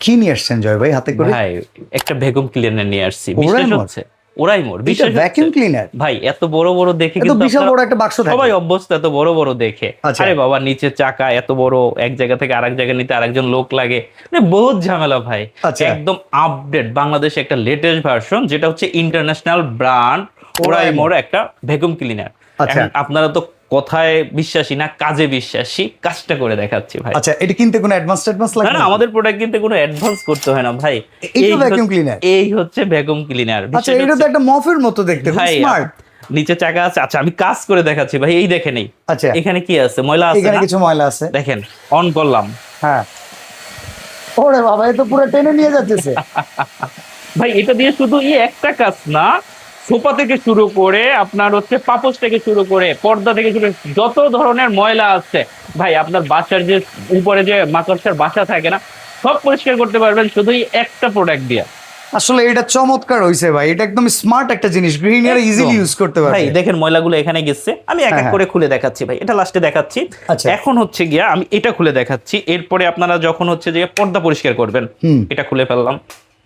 কি নিয়ে আসছেন জয় ভাই হাতে করে? ভাই একটা ভ্যাকুয়াম ক্লিনার নিয়ে আসছি। বিশ্বাস হচ্ছে? ওরাইমোর। বিশ্বাস ভ্যাকুয়াম ক্লিনার ভাই, এত বড় বড় দেখে এত কিন্তু বিশাল বড় একটা বাক্স থাকে। সবাই অভ্যস্ত এত বড় বড় দেখে। আচ্ছা। আরে বাবা, নিচে চাকা এত বড়, এক জায়গা থেকে আরেক জায়গায় নিতে আরেকজন লোক লাগে, মানে বহুত ঝামেলা ভাই। আচ্ছা। একদম আপডেট বাংলাদেশে একটা লেটেস্ট ভার্সন, যেটা হচ্ছে ইন্টারন্যাশনাল ব্র্যান্ড ওরাইমোর একটা ভ্যাকুয়াম ক্লিনার। আচ্ছা। আপনারা তো কথায় বিশ্বাসী না, কাজে বিশ্বাসী, কাজটা করে দেখাচ্ছি ভাই। আচ্ছা, এটা কিনতে কোনো অ্যাডভান্স লাগে না না? আমাদের প্রোডাক্ট কিনতে কোনো অ্যাডভান্স করতে হয় না ভাই। এই ভ্যাকুয়াম ক্লিনার। এই হচ্ছে ভ্যাকুয়াম ক্লিনার। আচ্ছা, এটা তো একটা মফের মতো দেখতে, খুব ভাই স্মার্ট। নিচে চাকা আছে। আচ্ছা আমি কাজ করে দেখাচ্ছি ভাই, এই দেখেন। এই আচ্ছা, এখানে কি আছে? ময়লা আছে এখানে না? কিছু ময়লা আছে। দেখেন, অন করলাম। হ্যাঁ, ওরে বাবা, এ তো পুরো টেনে নিয়ে যাচ্ছে। ভাই এটা দিয়ে শুধু একটা কাজ না, সোফা থেকে শুরু করে আপনার হচ্ছে পাপোশ থেকে শুরু করে পর্দা থেকে শুরু করে যত ধরনের ময়লা আছে ভাই, আপনার বাসার যে উপরে যে মাকড়সার বাসা থাকে না, সব পরিষ্কার করতে পারবেন শুধু একটা প্রোডাক্ট দিয়ে। আসলে এটা চমৎকার হইছে ভাই, এটা একদম স্মার্ট একটা জিনিস, গৃহিণীরা ইজিলি ইউজ করতে পারবে। ভাই দেখেন ময়লাগুলো এখানে গেছে, আমি এক এক করে খুলে দেখাচ্ছি ভাই, এটা লাস্টে দেখাচ্ছি। আচ্ছা। এখন হচ্ছে গিয়া আমি এটা খুলে দেখাচ্ছি, এরপরে আপনারা যখন হচ্ছে যে পর্দা পরিষ্কার করবেন, এটা খুলে ফেললাম।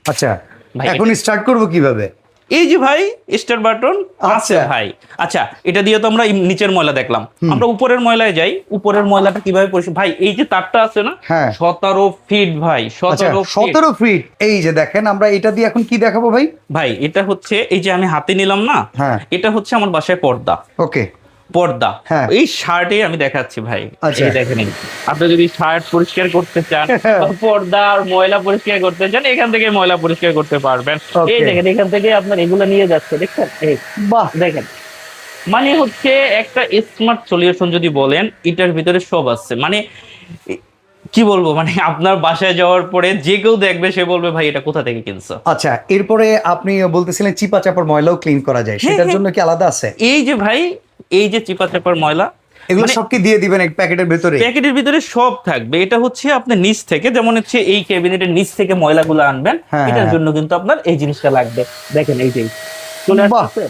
আচ্ছা, ভাই এখন স্টার্ট করব কিভাবে? এই যে ভাই স্টার্ট বাটন আছে আচ্ছা। ভাই। আচ্ছা, এটা দিয়ে তো আমরা নিচের ময়লা দেখলাম, আমরা উপরের ময়লায় যাই। উপরের ময়লাটা কিভাবে পরিষ্কার? ভাই এই যে তারটা আছে না, হ্যাঁ। 17 ফিট ভাই, 17 ফিট। 17 ফিট। এই যে দেখেন, আমরা এটা দিয়ে এখন কি দেখাবো ভাই? ভাই এটা হচ্ছে, এই যে আমি হাতে নিলাম না, হ্যাঁ। এটা হচ্ছে আমার বাসায় পর্দা। ওকে। পর্দা, হ্যাঁ। এই শার্টে আমি দেখাচ্ছি ভাই। আচ্ছা। এই দেখেন, আপনি যদি শার্ট পরিষ্কার করতে চান, পর্দা আর ময়লা পরিষ্কার করতে চান, এখান থেকে ময়লা পরিষ্কার করতে পারবেন। এই Okay. দেখেন, এখান থেকে আপনার এগুলো নিয়ে যাচ্ছে, দেখছেন? এই বাহ, দেখেন, মানে হচ্ছে একটা স্মার্ট সলিউশন যদি বলেন, এটার ভিতরে সব আছে। মানে কি বলবো, মানে আপনার বাসায় যাওয়ার পরে যে কেউ দেখবে, সে বলবে ভাই এটা কোথা থেকে কিনছো। আচ্ছা, এরপরে আপনি বলতেছিলেন চিপা চাপার ময়লাও ক্লিন করা যায়, সেটার জন্য কি আলাদা আছে? এই যে ভাই, এই যে চিপা চাপার ময়লা, এগুলো সব কি দিয়ে দিবেন এক প্যাকেটের ভিতরে? প্যাকেটের ভিতরে সব থাকবে। এটা হচ্ছে আপনি নিচ থেকে, যেমন হচ্ছে এই ক্যাবিনেটের নিচ থেকে ময়লাগুলো আনবেন, হ্যাঁ, এটার হ্যাঁ। জন্য কিন্তু আপনার এই জিনিসটা লাগবে। দেখেন এই যে চলে বাহ। আসছে।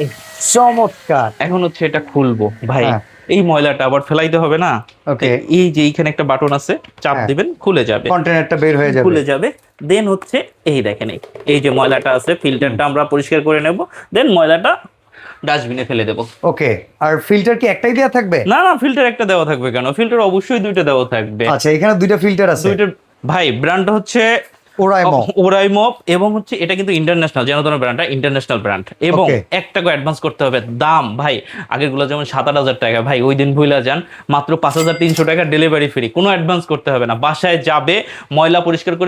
এই, চমৎকার। এখন হচ্ছে এটা খুলবো ভাই, হ্যাঁ। এই ময়লাটা আবার ফেলাইতে হবে না। ওকে। এই যে এইখানে একটা বাটন আছে, চাপ হ্যাঁ। দিবেন, খুলে যাবে, কন্টেনারটা বের হয়ে যাবে। খুলে যাবে। দেন হচ্ছে এই দেখেন, এই যে ময়লাটা আছে, ফিল্টারটা আমরা পরিষ্কার করে নেব, দেন ময়লাটা ডাস্টবিনে ফেলে দেবো। ওকে। আর ফিল্টার কি একটাই দেয়া থাকবে? না না, ফিল্টার একটা দেওয়া থাকবে কেন? ফিল্টার অবশ্যই দুইটা দেওয়া থাকবে। আচ্ছা, এখানে দুইটা ফিল্টার আছে। দুইটা ভাই, ব্র্যান্ডটা হচ্ছে ওরাইমো। ওরাইমো, এবং হচ্ছে এটা কিন্তু ইন্টারন্যাশনাল, জনতন ব্র্যান্ডটা ইন্টারন্যাশনাল ব্র্যান্ড। এবং Okay. 1 টাকা অ্যাডভান্স করতে হবে। দাম ভাই আগেরগুলো যেমন 7,000 টাকা, ভাই ওই দিন ভুলে যান, মাত্র 5,300 টাকা ডেলিভারি ফ্রি, কোনো অ্যাডভান্স করতে হবে না। বাসায় যাবে, ময়লা পরিষ্কার করে